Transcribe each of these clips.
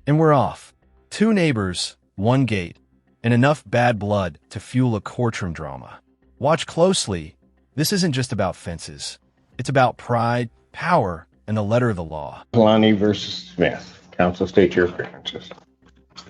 And we're off. 2 neighbors, 1 gate, and enough bad blood to fuel a courtroom drama. Watch closely. This isn't just about fences. It's about pride, power, and the letter of the law. Kalani versus Smith. Counsel, state your appearances.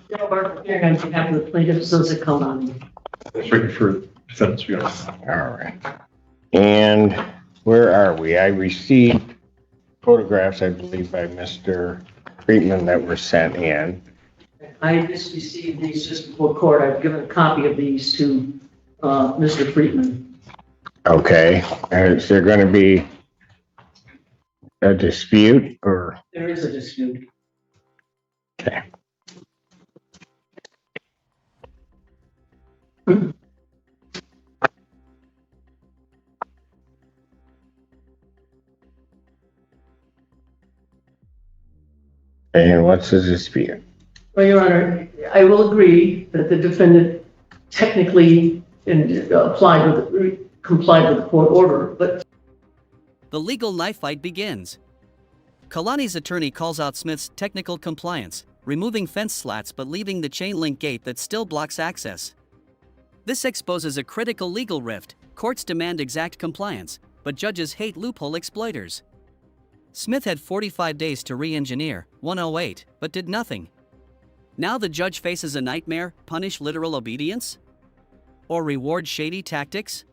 General Barker, here on behalf of the plaintiff, Joseph Kalani. That's written for defense, Your Honor. All right. And where are we? I received photographs, I believe, by Mr. Friedman that were sent in. I just received these just before court. I've given a copy of these to Mr. Friedman. Okay. Is there going to be a dispute or? There is a dispute. Okay. And what's the dispute? Well, Your Honor, I will agree that the defendant technically complied with the court order, but the legal knife fight begins. Kalani's attorney calls out Smith's technical compliance, removing fence slats but leaving the chain link gate that still blocks access. This exposes a critical legal rift. Courts demand exact compliance, but judges hate loophole exploiters. Smith had 45 days to re-engineer, 108, but did nothing. Now the judge faces a nightmare: punish literal obedience? Or reward shady tactics?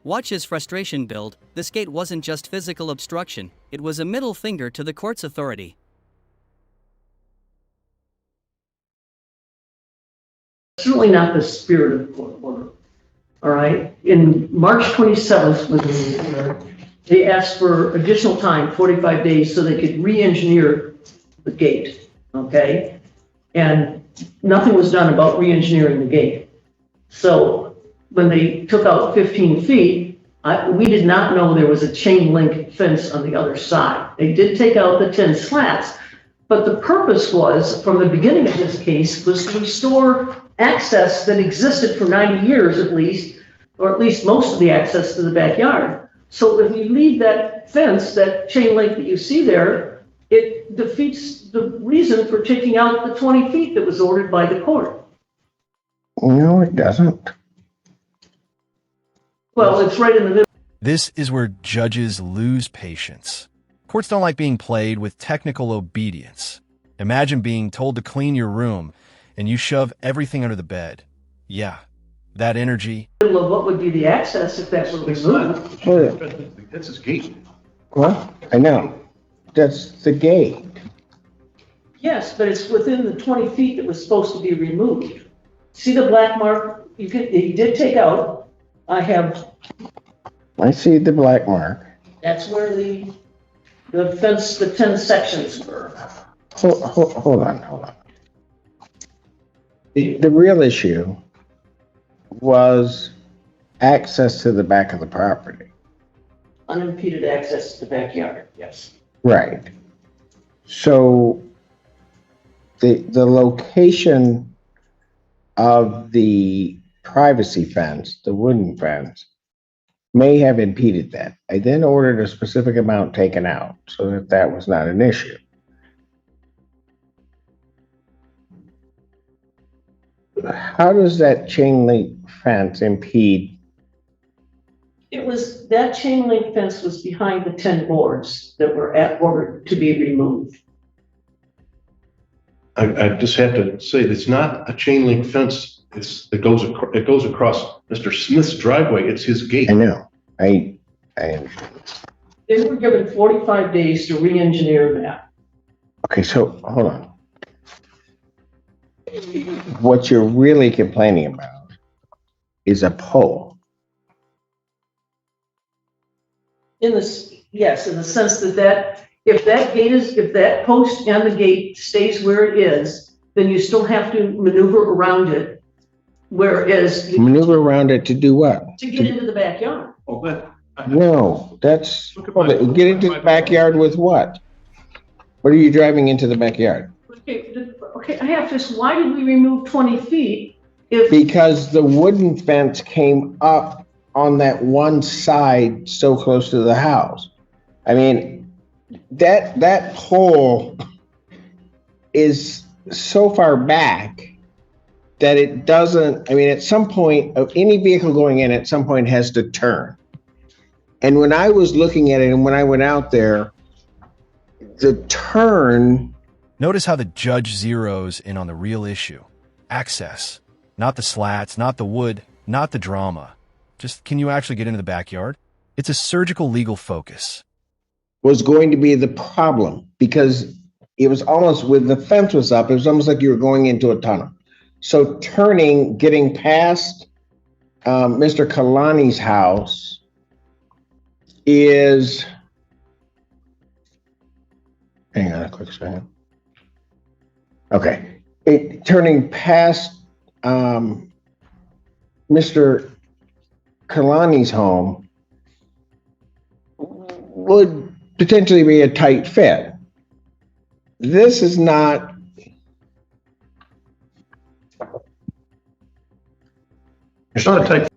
Watch his frustration build. This gate wasn't just physical obstruction, it was a middle finger to the court's authority. certainly not the spirit of the court order. All right. In March 27th, they asked for additional time, 45 days, so they could re-engineer the gate. Okay. And nothing was done about re-engineering the gate. So when they took out 15 feet, we did not know there was a chain link fence on the other side. They did take out the 10 slats, but the purpose was, from the beginning of this case, was to restore access that existed for 90 years at least, or at least most of the access to the backyard. So if you leave that fence, that chain link that you see there, it defeats the reason for taking out the 20 feet that was ordered by the court. No, it doesn't. Well, it's right in the middle. This is where judges lose patience. Courts don't like being played with technical obedience. Imagine being told to clean your room and you shove everything under the bed. Yeah, that energy. Of what would be the access if that were removed? That's his gate. What? I know. That's the gate. Yes, but it's within the 20 feet that was supposed to be removed. See the black mark? He did take out. I see the black mark. That's where the fence, the 10 sections were. Hold on. The real issue was access to the back of the property. Unimpeded access to the backyard, yes. Right. So the location of the privacy fence, the wooden fence, may have impeded that. I then ordered a specific amount taken out so that that was not an issue. How does that chain link fence impede? That chain link fence was behind the 10 boards that were ordered to be removed. I just have to say, it's not a chain link fence. It goes across Mr. Smith's driveway. It's his gate. I know. I They were given 45 days to re-engineer that. Okay, so hold on. What you're really complaining about is a pole. Yes, in the sense that if that post and the gate stays where it is, then you still have to maneuver around it. Whereas maneuver around it to do what? To get into the backyard. No, that's get into the backyard with what? What are you driving into the backyard? Okay, I have to. Why did we remove 20 feet? Because the wooden fence came up on that one side so close to the house. I mean, that pole is so far back that it doesn't, I mean, at some point, any vehicle going in at some point has to turn. And when I was looking at it and when I went out there, the turn. Notice how the judge zeroes in on the real issue. Access. Not the slats, not the wood, not the drama. Just, can you actually get into the backyard? It's a surgical legal focus. Was going to be the problem because it was almost, when the fence was up, it was almost like you were going into a tunnel. So turning, getting past Mr. Kalani's house is, hang on a quick second. Okay. Turning past Mr. Kalani's home would potentially be a tight fit. This is not. It's not a type.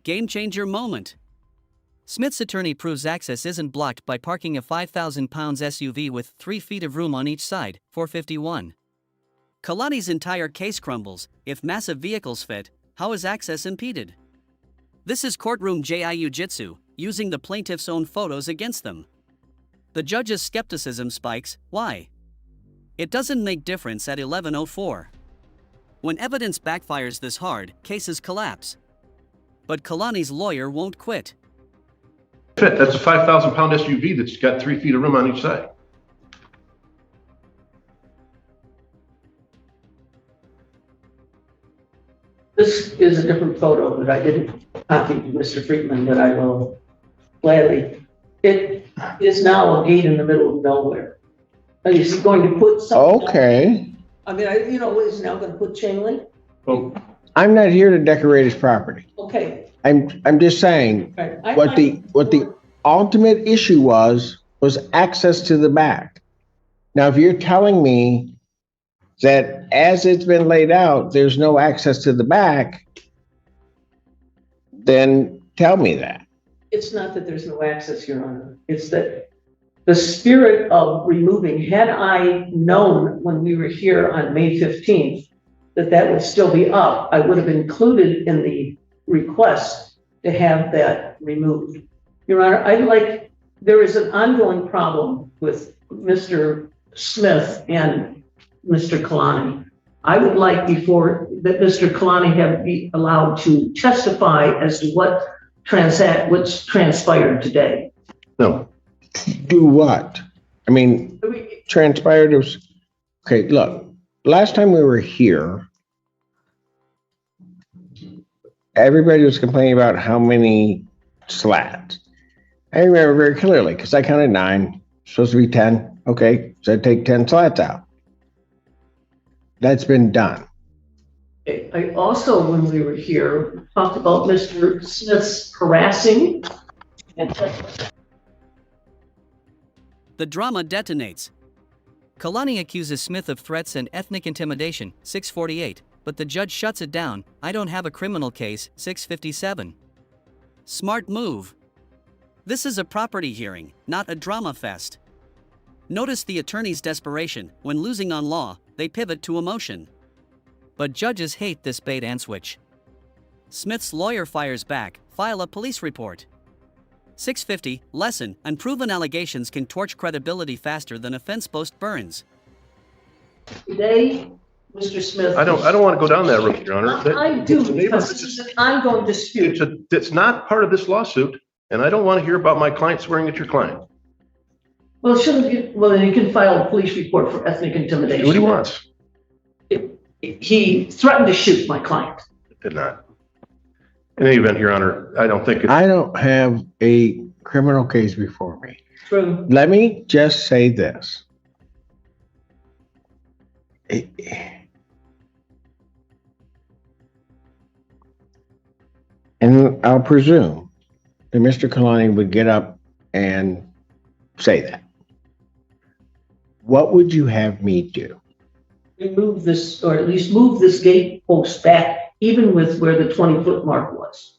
Game changer moment. Smith's attorney proves access isn't blocked by parking a 5,000-pound SUV with 3 feet of room on each side, 451. Kalani's entire case crumbles. If massive vehicles fit, how is access impeded? This is courtroom jiu-jitsu, using the plaintiff's own photos against them. The judge's skepticism spikes. Why? It doesn't make difference at 11:04. When evidence backfires this hard, cases collapse. But Kalani's lawyer won't quit. Fit. That's a 5,000-pound SUV that's got 3 feet of room on each side. This is a different photo that I didn't copy to Mr. Friedman, that I will gladly. It is now a gate in the middle of nowhere. Is he going to put something? Okay. I mean, is he now going to put chain link? Well, I'm not here to decorate his property. Okay. I'm just saying Right. what the ultimate issue was access to the back. Now, if you're telling me that as it's been laid out, there's no access to the back, then tell me that. It's not that there's no access, Your Honor. It's that the spirit of removing, had I known when we were here on May 15th that that would still be up, I would have included in the request to have that removed. Your Honor, there is an ongoing problem with Mr. Smith and Mr. Kalani. I would like, before that Mr. Kalani be allowed to testify as to what's transpired today. no. Do what? I mean, transpired was, okay, look, last time we were here, everybody was complaining about how many slats. I remember very clearly because I counted 9, supposed to be 10. Okay, so I take 10 slats out. That's been done. I also, when we were here, talked about Mr. Smith's harassing and The drama detonates. Kalani accuses Smith of threats and ethnic intimidation, 648, but the judge shuts it down. I don't have a criminal case, 657. Smart move. This is a property hearing, not a drama fest. Notice the attorney's desperation. When losing on law, they pivot to emotion. But judges hate this bait and switch. Smith's lawyer fires back. File a police report. 650. Lesson. Unproven allegations can torch credibility faster than a fence post burns. today, Mr. Smith. I don't want to go down that road, Your Honor. I do, because this is an ongoing dispute. It's not part of this lawsuit, and I don't want to hear about my client swearing at your client. Well, then you can file a police report for ethnic intimidation. What he wants. He threatened to shoot my client. Did not. In any event, Your Honor, I don't think I don't have a criminal case before me. True. Let me just say this. And I'll presume that Mr. Kalani would get up and say that. What would you have me do? Remove this, or at least move this gate post back, even with where the 20-foot mark was.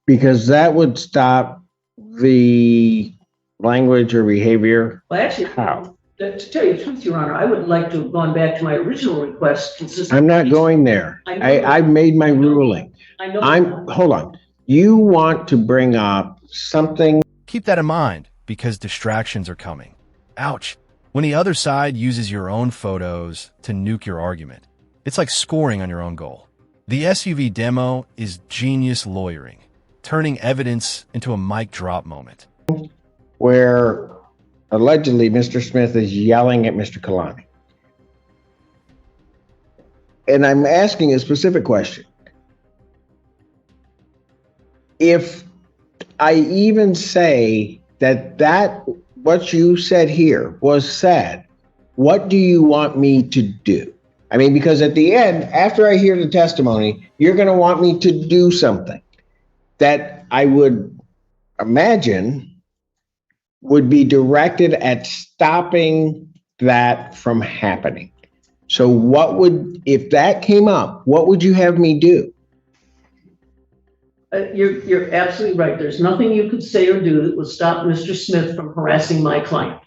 Because that would stop the language or behavior. Well, actually, How? To tell you the truth, Your Honor, I would like to have gone back to my original request consistent. I'm not going there. I've made my ruling. I know. Hold on. You want to bring up something. Keep that in mind because distractions are coming. Ouch. When the other side uses your own photos to nuke your argument, it's like scoring on your own goal. The SUV demo is genius lawyering, turning evidence into a mic drop moment. Where allegedly Mr. Smith is yelling at Mr. Kalani. And I'm asking a specific question. If I even say that what you said here was said, what do you want me to do? I mean, because at the end, after I hear the testimony, you're going to want me to do something that I would imagine would be directed at stopping that from happening. So if that came up, what would you have me do? You're absolutely right. There's nothing you could say or do that would stop Mr. Smith from harassing my client.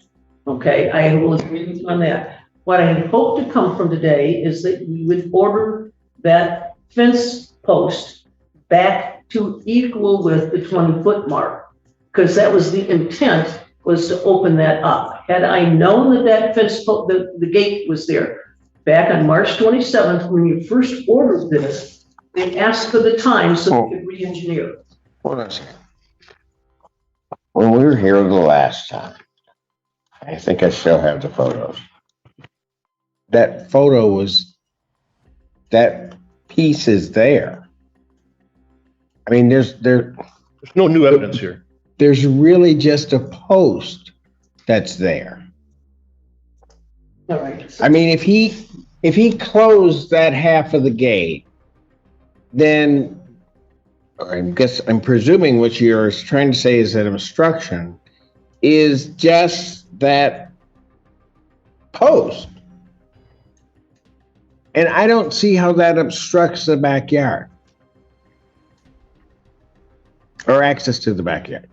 Okay, I will agree with you on that. What I had hoped to come from today is that you would order that fence post back to equal with the 20-foot mark, because that was the intent, was to open that up. Had I known that fence, the gate was there, back on March 27th, when you first ordered this, they asked for the time so they could re-engineer. Hold on a second. When we were here the last time, I think I still have the photos. That piece is there. I mean, there's no new evidence here. There's really just a post that's there. All right. I mean, if he closed that half of the gate, then I'm presuming what you're trying to say is that obstruction is just that post. And I don't see how that obstructs the backyard or access to the backyard.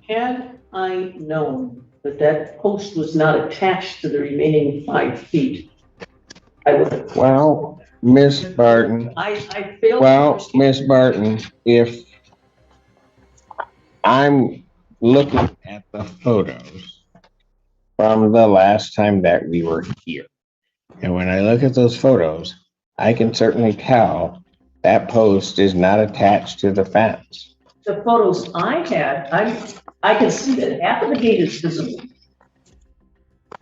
Had I known that post was not attached to the remaining 5 feet, I would have. Well, Miss Barton. I failed. Well, Miss Barton, if I'm looking at the photos from the last time that we were here, and when I look at those photos, I can certainly tell that post is not attached to the fence. The photos I had, I can see that half of the gate is visible.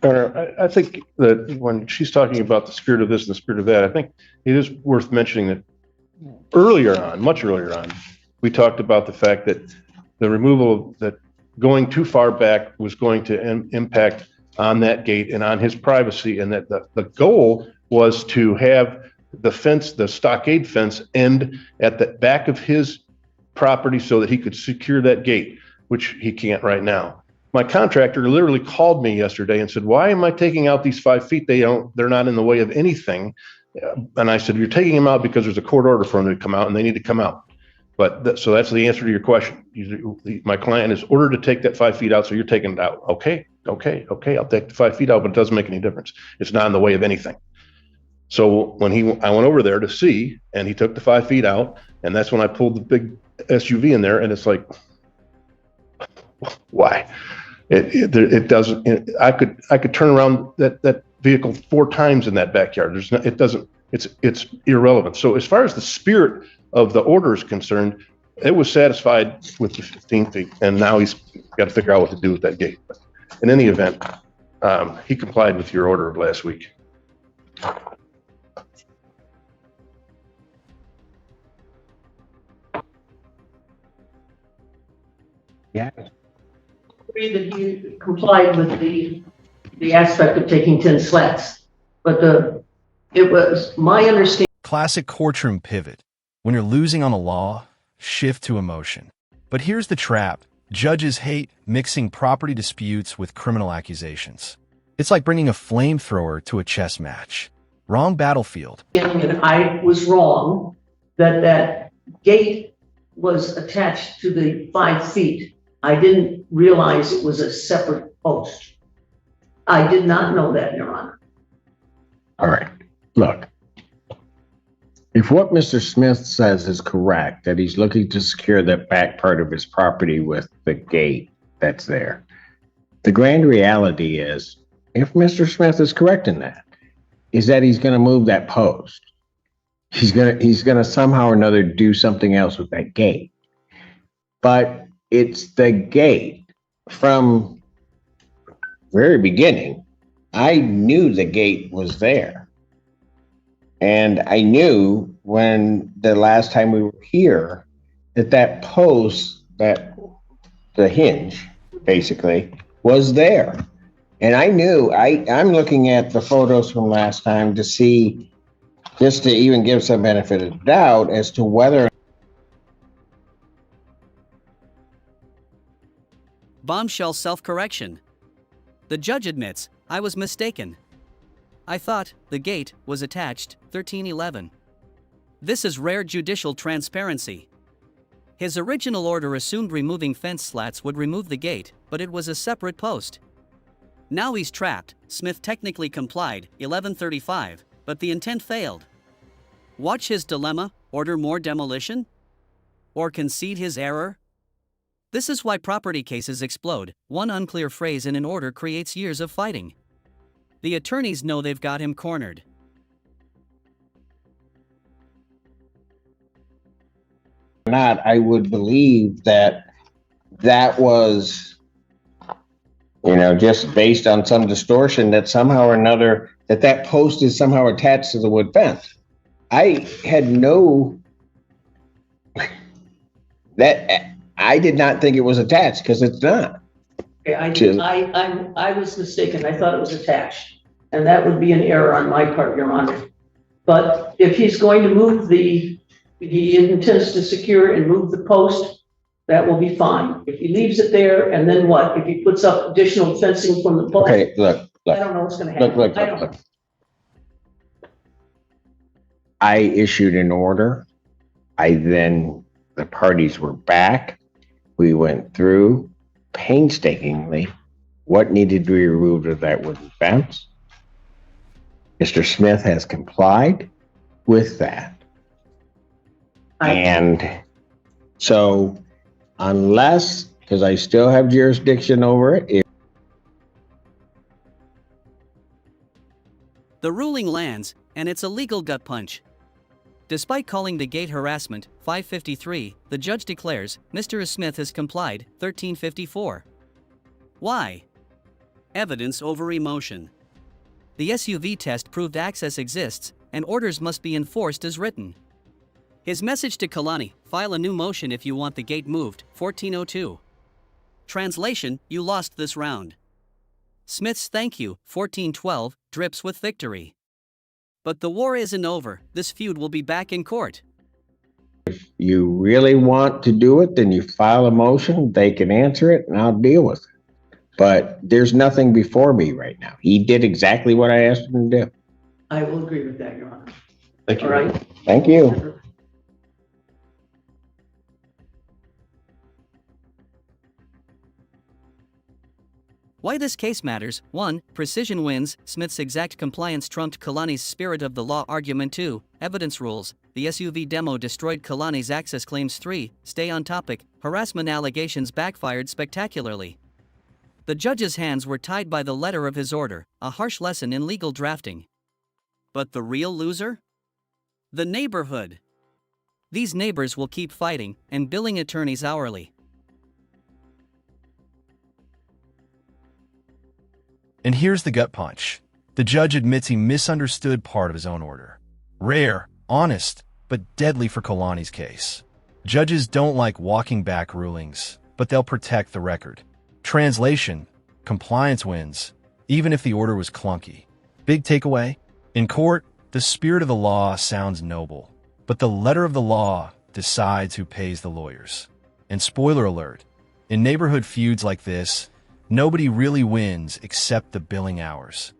I think that when she's talking about the spirit of this and the spirit of that, I think it is worth mentioning that much earlier on, we talked about the fact that the removal that going too far back was going to impact on that gate and on his privacy, and that the goal was to have the fence, the stockade fence, end at the back of his property so that he could secure that gate, which he can't right now. My contractor literally called me yesterday and said, "Why am I taking out these 5 feet? They're not in the way of anything." And I said, "You're taking them out because there's a court order for them to come out, and they need to come out." But so that's the answer to your question. My client is ordered to take that 5 feet out, so you're taking it out. Okay. I'll take the 5 feet out, but it doesn't make any difference. It's not in the way of anything. So when I went over there to see, and he took the 5 feet out, and that's when I pulled the big SUV in there, and it's like, why? It doesn't. I could turn around that vehicle 4 times in that backyard. It's irrelevant. So as far as the spirit of the order is concerned, it was satisfied with the 15 feet, and now he's got to figure out what to do with that gate. But in any event, he complied with your order of last week. Yeah. Agree that he complied with the aspect of taking 10 slats, but it was my understanding. Classic courtroom pivot. When you're losing on the law, shift to emotion. But here's the trap. Judges hate mixing property disputes with criminal accusations. It's like bringing a flamethrower to a chess match. Wrong battlefield. And I was wrong that gate was attached to the 5 feet. I didn't realize it was a separate post. I did not know that, Your Honor. All right, look. If what Mr. Smith says is correct, that he's looking to secure that back part of his property with the gate that's there, the grand reality is, if Mr. Smith is correct in that, is that he's going to move that post. He's going to somehow or another do something else with that gate. But it's the gate. From very beginning, I knew the gate was there. And I knew when the last time we were here that that post, that the hinge basically was there. And I knew, I'm looking at the photos from last time to see, just to even give some benefit of the doubt as to whether. Bombshell self-correction. The judge admits, I was mistaken. I thought the gate was attached, 1311. This is rare judicial transparency. His original order assumed removing fence slats would remove the gate, but it was a separate post. Now he's trapped. Smith technically complied, 1135, but the intent failed. Watch his dilemma: order more demolition? Or concede his error? This is why property cases explode. One unclear phrase in an order creates years of fighting. The attorneys know they've got him cornered. Not, I would believe that that was, just based on some distortion, that somehow or another, that post is somehow attached to the wood fence. I had I did not think it was attached, because it's not. Okay, I was mistaken. I thought it was attached, and that would be an error on my part, Your Honor. But if he's going to move he intends to secure and move the post, that will be fine. If he leaves it there, and then what? If he puts up additional fencing from the post? Okay, look. I don't know what's going to happen. Look. I issued an order. The parties were back. We went through painstakingly what needed to be removed of that wooden fence. Mr. Smith has complied with that. And so, because I still have jurisdiction over it. The ruling lands, and it's a legal gut punch. Despite calling the gate harassment, 553, the judge declares Mr. Smith has complied, 1354. Why? Evidence over emotion. The SUV test proved access exists, and orders must be enforced as written. His message to Kalani: file a new motion if you want the gate moved, 1402. Translation: you lost this round. Smith's thank you, 1412, drips with victory. But the war isn't over. This feud will be back in court. If you really want to do it, then you file a motion, they can answer it, and I'll deal with it. But there's nothing before me right now. He did exactly what I asked him to do. I will agree with that, Your Honor. Thank you. All right. Thank you. Why this case matters: 1. Precision wins. Smith's exact compliance trumped Kalani's spirit of the law argument. 2. Evidence rules. The SUV demo destroyed Kalani's access claims. 3. Stay on topic. Harassment allegations backfired spectacularly. The judge's hands were tied by the letter of his order, a harsh lesson in legal drafting. But the real loser? The neighborhood. These neighbors will keep fighting and billing attorneys hourly. And here's the gut punch. The judge admits he misunderstood part of his own order. Rare, honest, but deadly for Kalani's case. Judges don't like walking back rulings, but they'll protect the record. Translation: compliance wins, even if the order was clunky. Big takeaway: in court, the spirit of the law sounds noble, but the letter of the law decides who pays the lawyers. And spoiler alert, in neighborhood feuds like this, nobody really wins except the billing hours.